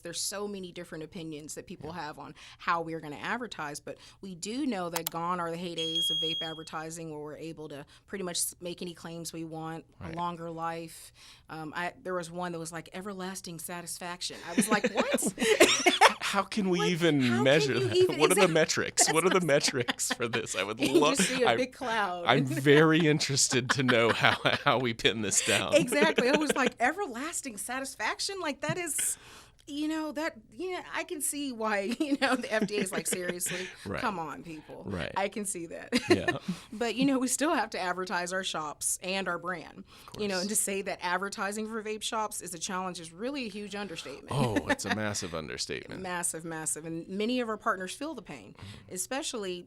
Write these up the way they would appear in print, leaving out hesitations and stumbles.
there's so many different opinions that people have on how we're going to advertise, but we do know that gone are the heydays of vape advertising where we're able to pretty much make any claims we want, a longer life. There was one that was like everlasting satisfaction. I was like, what? How can we Like, even how measure can you that? even- What are the exactly. metrics? What are the metrics for this? I would You love. just see a big cloud. I'm very interested to know how we pin this down. Exactly. I was like, everlasting satisfaction? Like, that is, I can see why, the FDA is like, seriously, Right. come on, people. Right. I can see that. Yeah. But, we still have to advertise our shops and our brand. And to say that advertising for vape shops is a challenge is really a huge understatement. Oh, it's a massive understatement. Massive. And many of our partners feel the pain, especially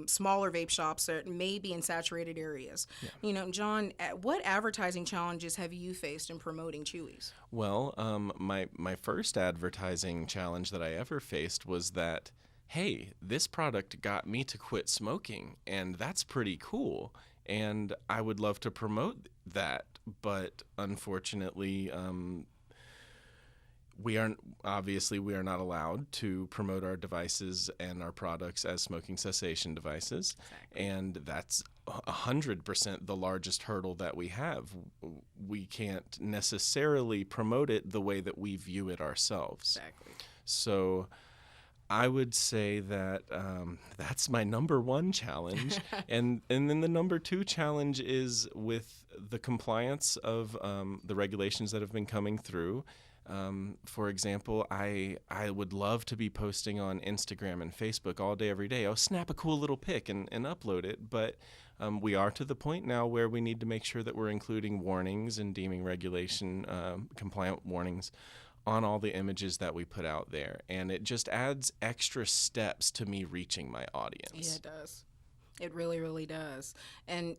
smaller vape shops that may be in saturated areas. Yeah. John, what advertising challenges have you faced in promoting Chewy's? Well, my first advertising challenge that I ever faced was that, hey, this product got me to quit smoking, and that's pretty cool, and I would love to promote that, but unfortunately, we are not allowed to promote our devices and our products as smoking cessation devices. Exactly. And that's 100% the largest hurdle that we have. We can't necessarily promote it the way that we view it ourselves. Exactly. So I would say that that's my number one challenge. and then the number two challenge is with the compliance of the regulations that have been coming through. For example, I would love to be posting on Instagram and Facebook all day, every day. I'll snap a cool little pic and upload it. But we are to the point now where we need to make sure that we're including warnings and deeming regulation compliant warnings on all the images that we put out there. And it just adds extra steps to me reaching my audience. Yeah, it does. It really, really does. And,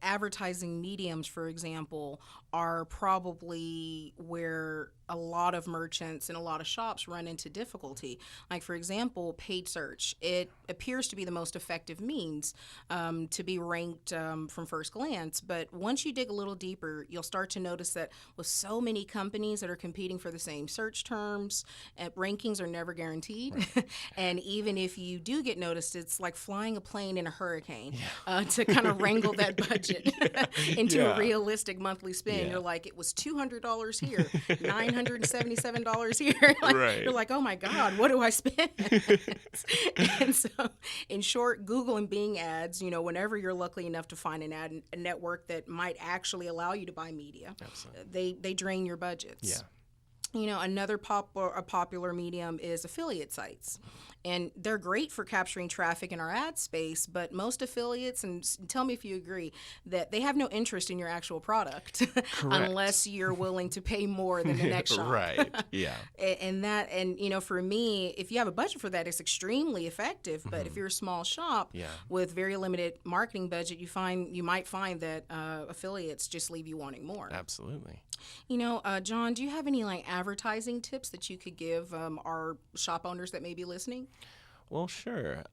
advertising mediums, for example, are probably where a lot of merchants and a lot of shops run into difficulty. Like, for example, paid search. It appears to be the most effective means to be ranked from first glance. But once you dig a little deeper, you'll start to notice that with so many companies that are competing for the same search terms, rankings are never guaranteed. Right. And even if you do get noticed, it's like flying a plane in a hurricane to kind of wrangle that budget into a realistic monthly spend. You're like, it was $200 here, $977 here. Right. You're like, oh my God, what do I spend? And so, in short, Google and Bing ads, whenever you're lucky enough to find a network that might actually allow you to buy media, they drain your budgets. Yeah. Another popular medium is affiliate sites. And they're great for capturing traffic in our ad space, but most affiliates, and tell me if you agree, that they have no interest in your actual product unless you're willing to pay more than the next shop. Right, yeah. And for me, if you have a budget for that, it's extremely effective. But if you're a small shop with very limited marketing budget, you might find that affiliates just leave you wanting more. Absolutely. John, do you have any advertising tips that you could give our shop owners that may be listening? Well, sure.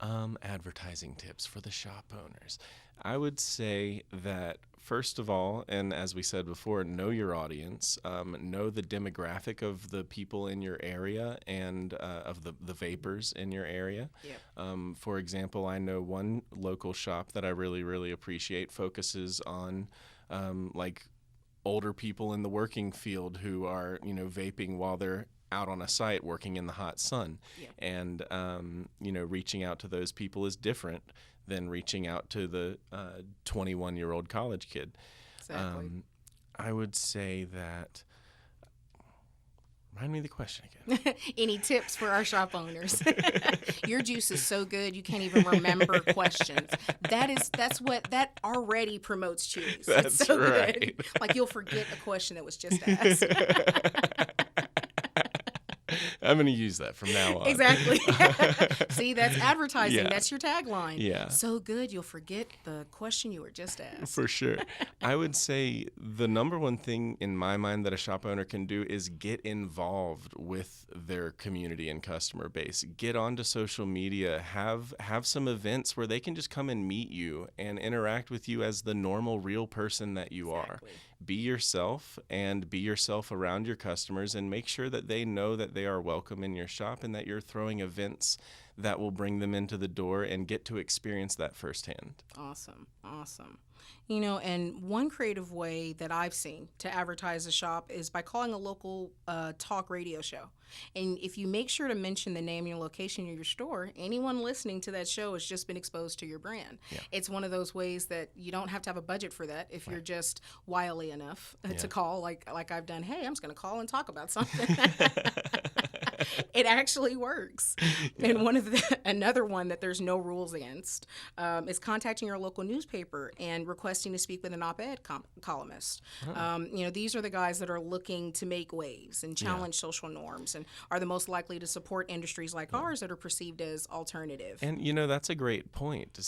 Advertising tips for the shop owners. I would say that, first of all, and as we said before, know your audience, know the demographic of the people in your area and of the vapors in your area. Yep. For example, I know one local shop that I really, really appreciate focuses on older people in the working field who are, vaping while they're out on a site working in the hot sun. Yeah. And, reaching out to those people is different than reaching out to the 21-year-old college kid. Exactly. I would say that... Remind me of the question again. Any tips for our shop owners? Your juice is so good you can't even remember questions. That already promotes Chewy. That's it's so right. Good. Like you'll forget a question that was just asked. I'm going to use that from now on. Exactly. See, that's advertising. Yeah. That's your tagline. Yeah. So good, you'll forget the question you were just asked. For sure. I would say the number one thing in my mind that a shop owner can do is get involved with their community and customer base. Get onto social media. Have some events where they can just come and meet you and interact with you as the normal, real person that you are. be yourself and be yourself around your customers, and make sure that they know that they are welcome in your shop and that you're throwing events that will bring them into the door and get to experience that firsthand. Awesome. Awesome. You know, and one creative way that I've seen to advertise a shop is by calling a local talk radio show. And if you make sure to mention the name, your location, of your store, anyone listening to that show has just been exposed to your brand. Yeah. It's one of those ways that you don't have to have a budget for that if you're just wily enough Yeah. to call, like I've done. Hey, I'm just going to call and talk about something. It actually works. Yeah. And another one that there's no rules against is contacting your local newspaper and requesting to speak with an op-ed columnist. You know, these are the guys that are looking to make waves and challenge social norms, and are the most likely to support industries like ours that are perceived as alternative. And you know, that's a great point.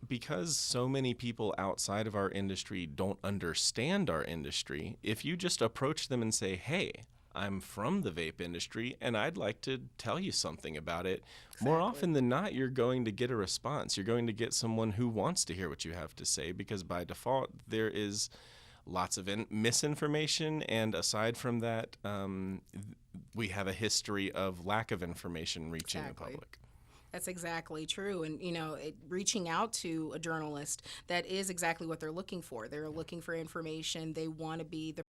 Because so many people outside of our industry don't understand our industry, if you just approach them and say, hey, I'm from the vape industry and I'd like to tell you something about it, more often than not, you're going to get a response. You're going to get someone who wants to hear what you have to say, because by default, there is lots of misinformation. And aside from that, we have a history of lack of information reaching the public. That's exactly true. And, you know, reaching out to a journalist, that is exactly what they're looking for. They're looking for information. They want to be the